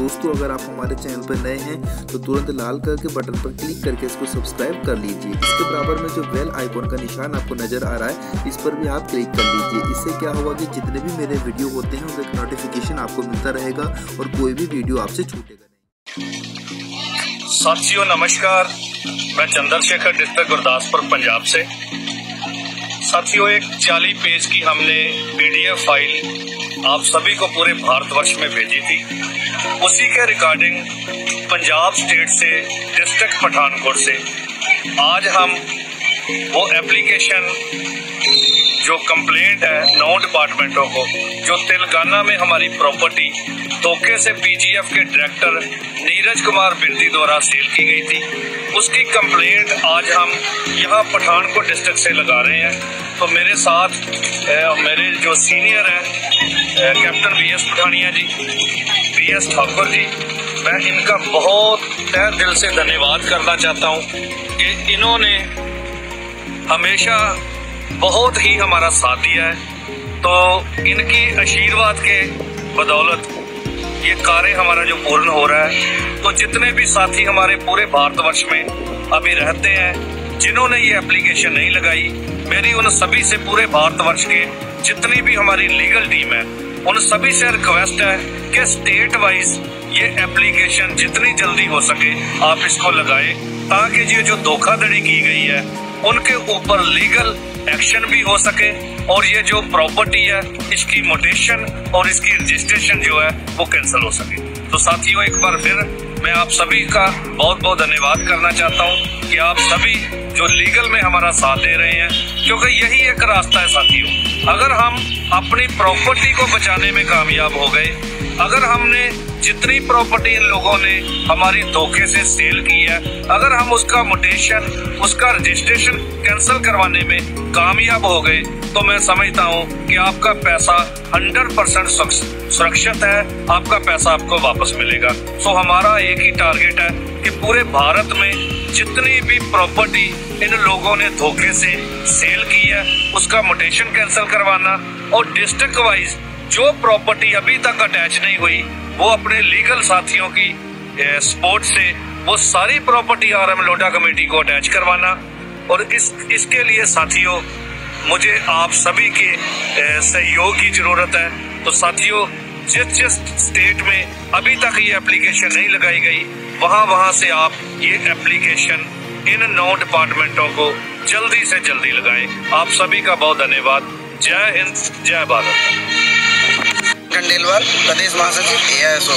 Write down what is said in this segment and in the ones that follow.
दोस्तों अगर आप हमारे चैनल पर नए हैं तो तुरंत लाल कलर के बटन पर क्लिक करके इसको सब्सक्राइब कर लीजिए। इसके बराबर में जो बेल आइकॉन का निशान आपको नजर आ रहा है, इस पर भी आप क्लिक कर लीजिए। इससे क्या होगा कि जितने भी मेरे वीडियो होते हैं उनका नोटिफिकेशन आपको मिलता रहेगा और कोई भी वीडियो आपसे छूटेगा नहीं। साथियों नमस्कार, मैं चंद्रशेखर डिस्ट्रिक्ट गुरदासपुर पंजाब से। साथियों, एक 40 पेज की हमने PDF फाइल आप सभी को पूरे भारतवर्ष में भेजी थी। उसी के रिकॉर्डिंग पंजाब स्टेट से, डिस्ट्रिक्ट पठानकोट से आज हम वो एप्लीकेशन जो कंप्लेंट है 9 डिपार्टमेंटों को, जो तेलंगाना में हमारी प्रॉपर्टी धोखे से PGF के डायरेक्टर नीरज कुमार बिरदी द्वारा सेल की गई थी, उसकी कंप्लेंट आज हम यहाँ पठानकोट डिस्ट्रिक्ट से लगा रहे हैं। तो मेरे साथ मेरे जो सीनियर हैं कैप्टन BS पठानिया जी, BS ठाकुर जी, मैं इनका बहुत तहे दिल से धन्यवाद करना चाहता हूँ कि इन्होंने हमेशा बहुत ही हमारा साथ दिया है। तो इनकी आशीर्वाद के बदौलत ये कार्य हमारा जो पूर्ण हो रहा है। तो जितने भी साथी हमारे पूरे भारतवर्ष में अभी रहते हैं जिन्होंने ये एप्लीकेशन नहीं लगाई, मेरी उन सभी से, पूरे भारतवर्ष के जितनी भी हमारी लीगल टीम है, उन सभी से रिक्वेस्ट है कि स्टेट वाइज ये एप्लीकेशन जितनी जल्दी हो सके आप इसको लगाएं, ताकि ये जो धोखाधड़ी की गई है उनके ऊपर लीगल एक्शन भी हो सके और ये जो प्रॉपर्टी है इसकी मोटेशन और इसकी रजिस्ट्रेशन जो है वो कैंसिल हो सके। तो साथियों, एक बार फिर मैं आप सभी का बहुत बहुत धन्यवाद करना चाहता हूँ कि आप सभी जो लीगल में हमारा साथ दे रहे हैं, क्योंकि यही एक रास्ता है साथियों। अगर हम अपनी प्रॉपर्टी को बचाने में कामयाब हो गए, अगर हमने जितनी प्रॉपर्टी इन लोगों ने हमारी धोखे से सेल की है, अगर हम उसका मोटेशन, उसका रजिस्ट्रेशन कैंसिल करवाने में कामयाब हो गए, तो मैं समझता हूँ कि आपका पैसा 100% सुरक्षित है, आपका पैसा आपको वापस मिलेगा। सो हमारा एक ही टारगेट है कि पूरे भारत में जितनी भी प्रॉपर्टी इन लोगों ने धोखे से सेल की है उसका मोटेशन कैंसिल करवाना, और डिस्ट्रिक्ट वाइज जो प्रॉपर्टी अभी तक अटैच नहीं हुई वो अपने लीगल साथियों की सपोर्ट से वो सारी प्रॉपर्टी RM लोडा कमेटी को अटैच करवाना। और इसके लिए साथियों मुझे आप सभी के सहयोग की जरूरत है। तो साथियों, जिस स्टेट में अभी तक ये एप्लीकेशन नहीं लगाई गई, वहां से आप ये एप्लीकेशन इन 9 डिपार्टमेंटों को जल्दी से जल्दी लगाएं। आप सभी का बहुत धन्यवाद। जय हिंद, जय भारत। खंडेलवाल, प्रदेश महासचिव AISO।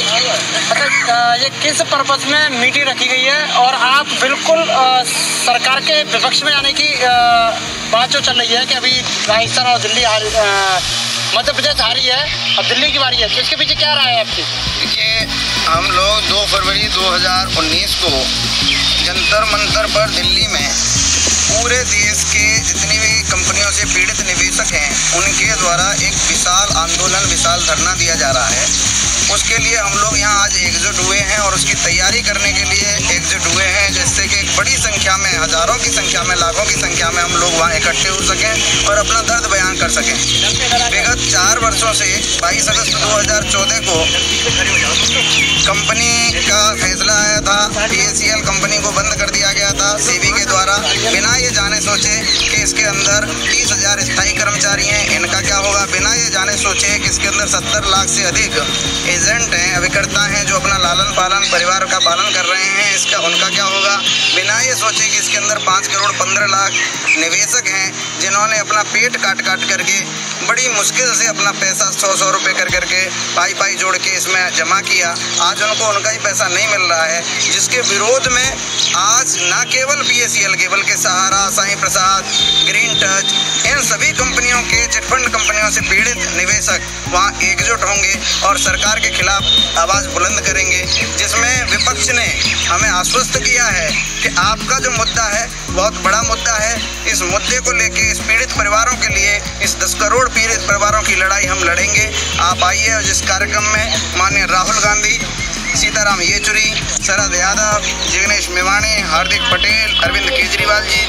अच्छा, ये किस पर्पज में मीटिंग रखी गई है और आप बिल्कुल सरकार के विपक्ष में आने की बात जो चल रही है कि अभी राजस्थान और दिल्ली मध्य प्रदेश हारी है, अब दिल्ली की बारी है, तो इसके पीछे क्या राय है आपकी? देखिए, हम लोग 2 फरवरी 2019 को जंतर मंतर पर दिल्ली में पूरे देश के जितनी भी कंपनियों से पीड़ित निवेशक हैं उनके द्वारा एक विशाल आंदोलन, विशाल धरना दिया जा रहा है। उसके लिए हम लोग यहाँ आज एकजुट हुए हैं और उसकी तैयारी करने के लिए एकजुट हुए हैं, जिससे कि एक बड़ी संख्या में, हजारों की संख्या में, लाखों की संख्या में हम लोग वहाँ इकट्ठे हो सकें और अपना दर्द बयान कर सकें। विगत 4 वर्षों से 22 अगस्त 2014 को कंपनी का फैसला आया था, PACL कंपनी को बंद कर दिया गया था SEBI के द्वारा, बिना ये जाने सोचे कि इसके अंदर 30,000 स्थायी कर्मचारी हैं, इनका क्या होगा, बिना ये जाने सोचे कि इसके अंदर 70 लाख से अधिक एजेंट हैं, अभिकर्ता हैं जो अपना लालन पालन, परिवार का पालन कर रहे हैं, इसका उनका क्या होगा, बिना ये सोचे कि इसके अंदर 5 करोड़ 15 लाख निवेशक हैं जिन्होंने अपना पेट काट करके बड़ी मुश्किल से अपना पैसा 100 रुपये करके पाई जोड़ के इसमें जमा किया। आज उनको उनका ही पैसा नहीं मिल रहा है, जिसके विरोध में आज न केवल PACL के बल्कि सहारा, साईं प्रसाद, ग्रीन टच, इन सभी कंपनियों के, चिटफंड कंपनियों से पीड़ित निवेशक वहाँ एकजुट होंगे और सरकार के खिलाफ आवाज़ बुलंद करेंगे, जिसमें विपक्ष ने हमें आश्वस्त किया है कि आपका जो मुद्दा है बहुत बड़ा मुद्दा है। इस मुद्दे को लेके इस पीड़ित परिवारों के लिए, इस 10 करोड़ पीड़ित परिवारों की लड़ाई हम लड़ेंगे। आप आइए, और जिस कार्यक्रम में माननीय राहुल गांधी, सीताराम येचुरी, शरद यादव, जिग्नेश मेवाणी, हार्दिक पटेल, अरविंद केजरीवाल जी,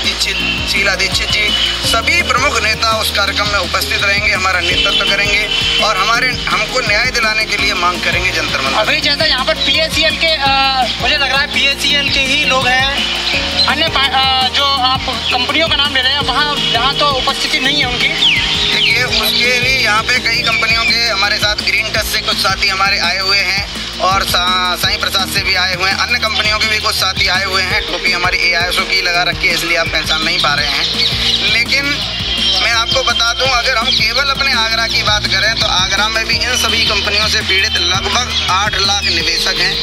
शीला दीक्षित जी, सभी प्रमुख नेता उस कार्यक्रम में उपस्थित रहेंगे, हमारा नेतृत्व करेंगे और हमको न्याय दिलाने के लिए मांग करेंगे जंतर मंतर। अभी जैसा यहाँ पर PACL के मुझे लग रहा है PACL के ही लोग हैं, अन्य जो आप कंपनियों का नाम ले रहे हैं वहाँ यहाँ तो उपस्थिति नहीं है उनकी। देखिए, उसके भी यहाँ पे कई कंपनियों के हमारे साथ ग्रीन टच से कुछ साथी हमारे आए हुए हैं और साईं प्रसाद से भी आए हुए हैं, अन्य कंपनियों के भी कुछ साथी आए हुए हैं। टोपी हमारी AISO की लगा रखी है, इसलिए आप पहचान नहीं पा रहे हैं। लेकिन मैं आपको बता दूं, अगर हम केवल अपने आगरा की बात करें तो आगरा में भी इन सभी कंपनियों से पीड़ित लगभग 8 लाख निवेशक हैं,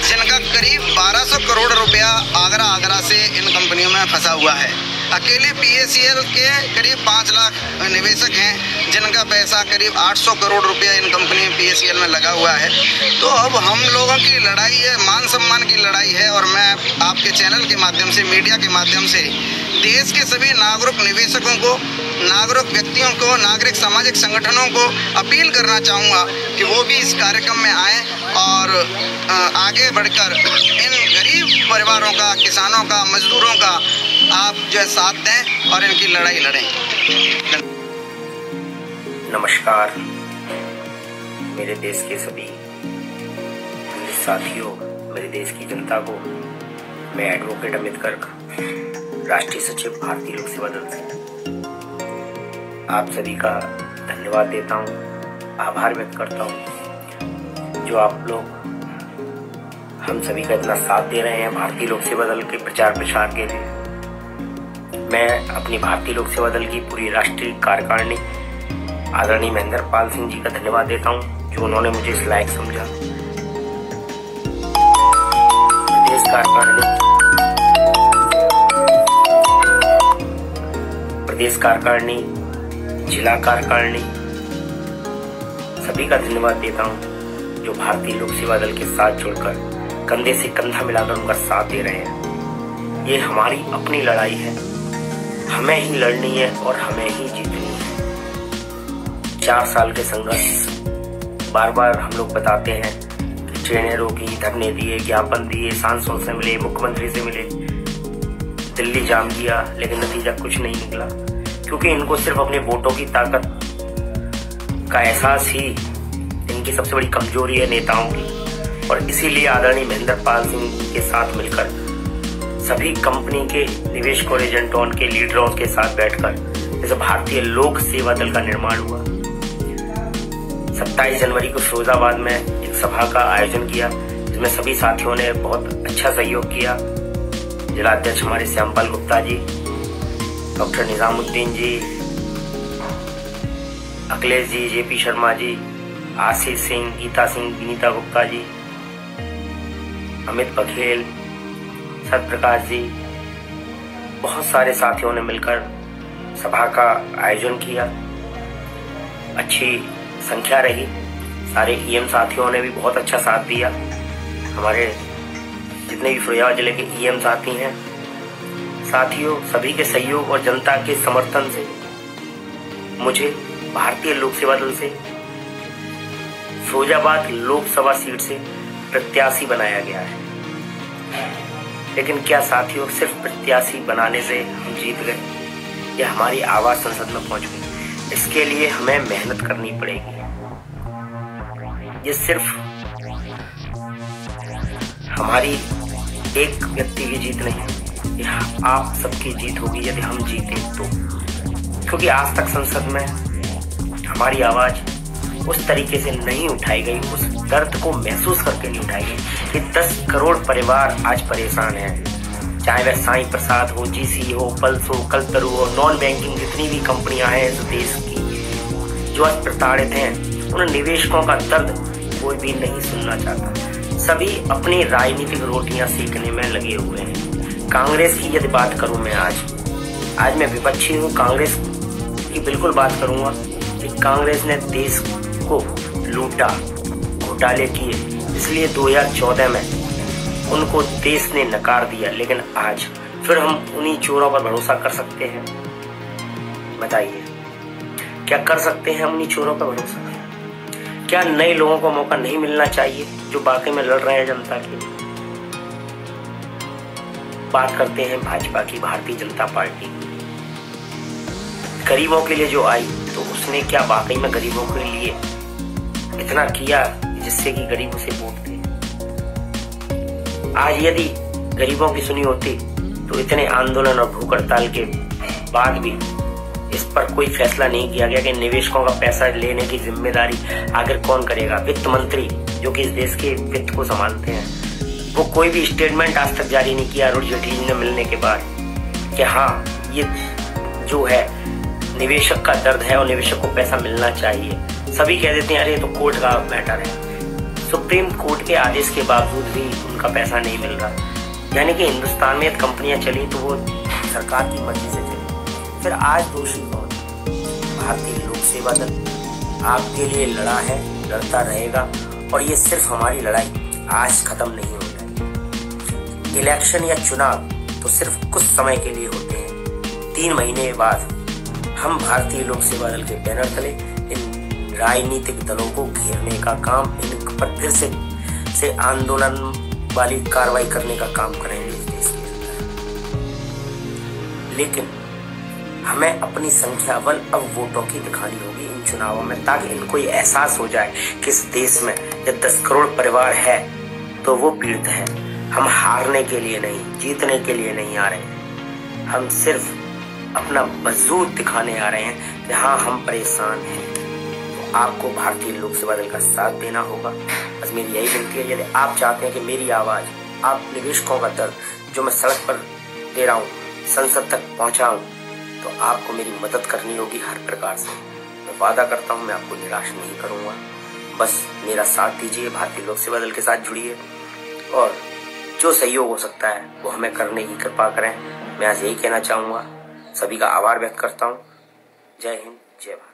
जिनका करीब 1200 करोड़ रुपया आगरा से इन कंपनियों में फंसा हुआ है। अकेले PACL के करीब 5 लाख निवेशक हैं, जिनका पैसा करीब 800 करोड़ रुपया इन कंपनी PACL में लगा हुआ है। तो अब हम लोगों की लड़ाई है, मान सम्मान की लड़ाई है। और मैं आपके चैनल के माध्यम से, मीडिया के माध्यम से देश के सभी नागरिक निवेशकों को, नागरिक व्यक्तियों को, नागरिक सामाजिक संगठनों को अपील करना चाहूँगा कि वो भी इस कार्यक्रम में आएँ और आगे बढ़कर इन गरीब परिवारों का, किसानों का, मजदूरों का आप जो साथ दें और इनकी लड़ाई लड़ें। नमस्कार मेरे देश के सभी साथियों, मेरे देश की जनता को मैं एडवोकेट अमित गर्ग, राष्ट्रीय सचिव भारतीय लोक सेवा दल से आप सभी का धन्यवाद देता हूँ, आभार व्यक्त करता हूँ जो आप लोग हम सभी का इतना साथ दे रहे हैं भारतीय लोक सेवा दल के प्रचार प्रसार के लिए। मैं अपनी भारतीय लोक सेवा दल की पूरी राष्ट्रीय कार्यकारिणी आदरणीय महेंद्र पाल सिंह जी का धन्यवाद देता हूं, जो उन्होंने मुझे इस लायक समझा। प्रदेश कार्यकारिणी, जिला कार्यकारिणी सभी का धन्यवाद देता हूं, जो भारतीय लोक सेवा दल के साथ जुड़कर कंधे से कंधा मिलाकर उनका साथ दे रहे हैं। ये हमारी अपनी लड़ाई है, हमें ही लड़नी है और हमें ही जीतनी है। 4 साल के संघर्ष, बार बार हम लोग बताते हैं कि ट्रेनें रोकी, धरने दिए, ज्ञापन दिए, सांसदों से मिले, मुख्यमंत्री से मिले, दिल्ली जाम किया, लेकिन नतीजा कुछ नहीं निकला, क्योंकि इनको सिर्फ अपने वोटों की ताकत का एहसास ही इनकी सबसे बड़ी कमजोरी है नेताओं की। और इसीलिए आदरणीय महेंद्र पाल सिंह के साथ मिलकर सभी कंपनी के निवेशकों, एजेंटों के लीडरों के साथ बैठकर इस भारतीय लोक सेवा दल का निर्माण हुआ। 27 जनवरी को फिरोजाबाद में एक सभा का आयोजन किया, जिसमें सभी साथियों ने बहुत अच्छा सहयोग किया। जिलाध्यक्ष हमारे श्यामपाल गुप्ता जी, डॉक्टर निजामुद्दीन जी, अखिलेश जी, JP शर्मा जी, आशीष सिंह, गीता सिंह, विनीता गुप्ता जी, अमित बघेल, सत्यप्रकाश जी, बहुत सारे साथियों ने मिलकर सभा का आयोजन किया। अच्छी संख्या रही, सारे EM साथियों ने भी बहुत अच्छा साथ दिया। हमारे जितने भी फिरोजाबाद जिले के EM साथी हैं, साथियों सभी के सहयोग और जनता के समर्थन से मुझे भारतीय लोक सेवा दल से फिरोजाबाद लोकसभा सीट से प्रत्याशी बनाया गया है। लेकिन क्या साथियों, सिर्फ प्रत्याशी बनाने से हम जीत गए या हमारी आवाज संसद में पहुंच गई? इसके लिए हमें मेहनत करनी पड़ेगी। ये सिर्फ हमारी एक व्यक्ति की जीत नहीं, ये आप सबकी जीत होगी यदि हम जीते तो। क्योंकि आज तक संसद में हमारी आवाज उस तरीके से नहीं उठाई गई, उस दर्द को महसूस करके नहीं उठाई गई कि 10 करोड़ परिवार आज परेशान हैं। चाहे वह साईं प्रसाद हो, GC हो, पल्स हो, कल्पतरू हो, नॉन बैंकिंग जितनी भी कंपनियां हैं इस देश की जो आज प्रताड़ित हैं, उन निवेशकों का दर्द कोई भी नहीं सुनना चाहता। सभी अपनी राजनीतिक रोटियां सेकने में लगे हुए हैं। कांग्रेस की यदि बात करूं मैं आज मैं विपक्षी हूं, कांग्रेस की बिल्कुल बात करूंगा कि कांग्रेस ने देश को लूटा, घोटाले किए, इसलिए 2014 में उनको देश ने नकार दिया। लेकिन आज फिर हम उन्हीं चोरों पर भरोसा कर सकते हैं? बताइए, क्या कर सकते हैं हम उन्हीं चोरों पर भरोसा? क्या नए लोगों को मौका नहीं मिलना चाहिए जो वाकई में लड़ रहे हैं जनता के लिए? बात करते हैं भाजपा की, भारतीय जनता पार्टी गरीबों के लिए जो आई, तो उसने क्या वाकई में गरीबों के लिए इतना किया जिससे कि गरीब उसे वोट दे? आज यदि गरीबों की सुनी होती तो इतने आंदोलन और भूख हड़ताल के बाद भी इस पर कोई फैसला नहीं किया गया कि निवेशकों का पैसा लेने की जिम्मेदारी आखिर कौन करेगा। वित्त मंत्री जो कि इस देश के वित्त को संभालते हैं, वो कोई भी स्टेटमेंट आज तक जारी नहीं किया अरुण जेटली ने मिलने के बाद कि हाँ ये जो है निवेशक का दर्द है और निवेशक को पैसा मिलना चाहिए। सभी कह देते हैं अरे ये तो कोर्ट का मैटर है। सुप्रीम कोर्ट के आदेश के बावजूद भी उनका पैसा नहीं मिल रहा, यानी कि हिंदुस्तान में कंपनियां चली तो वो सरकार की मर्जी से चली। फिर आज दोषी कौन? भारतीय लोक सेवा दल आपके लिए लड़ा है, लड़ता रहेगा, और ये सिर्फ हमारी लड़ाई आज खत्म नहीं हो जाएगी। इलेक्शन या चुनाव तो सिर्फ कुछ समय के लिए होते हैं। 3 महीने बाद हम भारतीय लोक सेवा दल के बैनर तले इन राजनीतिक दलों को घेरने का काम, इन पर फिर से आंदोलन वाली कार्रवाई करने का काम करेंगे इस देश के अंदर। लेकिन हमें अपनी संख्या बल अब वोटों की दिखानी होगी इन चुनावों में, ताकि इनको ये एहसास हो जाए कि इस देश में जब 10 करोड़ परिवार है तो वो पीड़ित है। हम हारने के लिए नहीं, जीतने के लिए नहीं आ रहे हैं, हम सिर्फ अपना वजूद दिखाने आ रहे हैं कि हाँ हम परेशान हैं। तो आपको भारतीय लोक सेवा दल का साथ देना होगा। बस मेरी यही विनती है, यदि आप चाहते हैं कि मेरी आवाज, आप निवेशकों का दर्द जो मैं सड़क पर दे रहा हूँ संसद तक पहुँचाऊँ, तो आपको मेरी मदद करनी होगी हर प्रकार से। मैं वादा करता हूँ मैं आपको निराश नहीं करूँगा। बस मेरा साथ दीजिए, भारतीय लोक सेवा दल के साथ जुड़िए और जो सहयोग हो सकता है वो हमें करने की कृपा करें। मैं आज यही कहना चाहूँगा। सभी का आभार व्यक्त करता हूँ। जय हिंद, जय भारत।